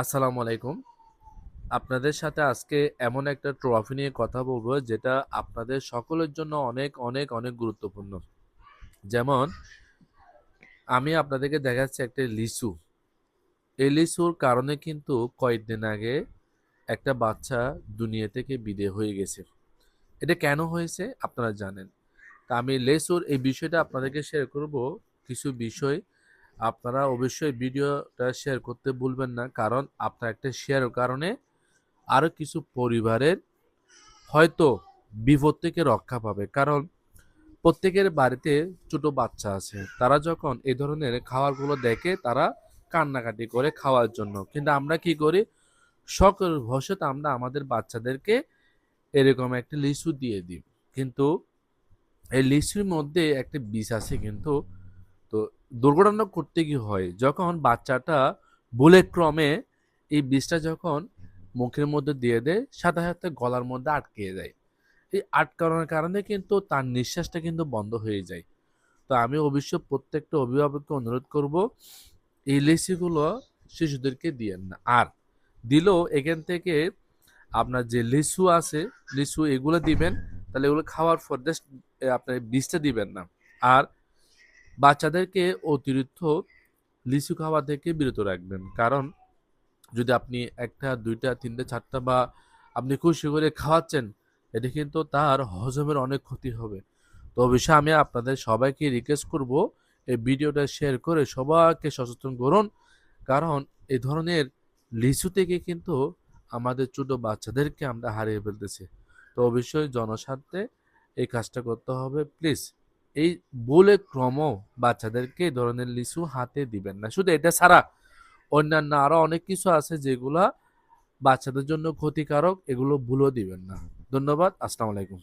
আসসালামু আলাইকুম। আপনাদের সাথে আজকে এমন একটা ট্রফি নিয়ে কথা বলবো যেটা আপনাদের সকলের জন্য অনেক, অনেক, অনেক গুরুত্বপূর্ণ। যেমন আমি আপনাদেরকে দেখাচ্ছি একটা লিচু। এই লিচুর কারণে কিন্তু কয়েকদিন আগে একটা বাচ্চা দুনিয়া থেকে বিদায় হয়ে গেছে। এটা কেন হয়েছে আপনারা জানেন। তা আমি লেচুর এই বিষয়টা আপনাদেরকে শেয়ার করব। কিছু বিষয় আপনারা অবশ্যই ভিডিওটা শেয়ার করতে ভুলবেন না। কারণ আপনার একটা শেয়ারের কারণে আরো কিছু পরিবারের হয়তো বিপদ থেকে রক্ষা পাবে। কারণ প্রত্যেকের বাড়িতে ছোট বাচ্চা আছে। তারা যখন এই ধরনের খাবারগুলো দেখে তারা কান্নাকাটি করে খাওয়ার জন্য। কিন্তু আমরা কি করি? শখের বশত আমরা আমাদের বাচ্চাদেরকে এরকম একটা লিচু দিয়ে দিই। কিন্তু এই লিচুর মধ্যে একটা বিষ আছে কিন্তু। তো দুর্ঘটনা করতে কি হয়? যখন বাচ্চাটা ভুলে ক্রমে এই বিষটা যখন মুখের মধ্যে দিয়ে দেয়, সাথে, সাথে গলার মধ্যে আটকে যায়। এই আটকানোর কারণে কিন্তু তার নিঃশ্বাসটা কিন্তু বন্ধ হয়ে যায়। তো আমি অবশ্য প্রত্যেকটা অভিভাবককে অনুরোধ করব এই লিচুগুলো শিশুদেরকে দিয়েন না। আর দিলেও এখান থেকে আপনার যে লিচু আছে, লিচু এগুলো দিবেন। তাহলে এগুলো খাওয়ার পর জাস্ট আপনার বীজটা দিবেন না। আর বাচ্চাদেরকে অতিরিক্ত লিচু খাওয়া থেকে বিরত রাখবেন। কারণ যদি আপনি ১ টা, ২ টা, ৩ টা, ৪ টা বা আপনি খুশি করে খাওয়াচ্ছেন, এটা কিন্তু তার হজমের অনেক ক্ষতি হবে। তো অবশ্যই আমি আপনাদের সবাইকে রিকোয়েস্ট করব, এই ভিডিওটা শেয়ার করে সবাইকে সচেতন করুন। কারণ এ ধরনের লিচু থেকে কিন্তু আমাদের ছোট বাচ্চাদেরকে আমরা হারিয়ে ফেলতেছি। তো অবশ্যই জনস্বার্থে এই কাজটা করতে হবে। প্লিজ এই ভুলে ক্রমেও বাচ্চাদেরকে এই ধরনের লিচু হাতে দিবেন না। শুধু এটা ছাড়া অন্যান্য আরো অনেক কিছু আছে যেগুলা বাচ্চাদের জন্য ক্ষতিকারক, এগুলো ভুলও দিবেন না। ধন্যবাদ। আসসালামু আলাইকুম।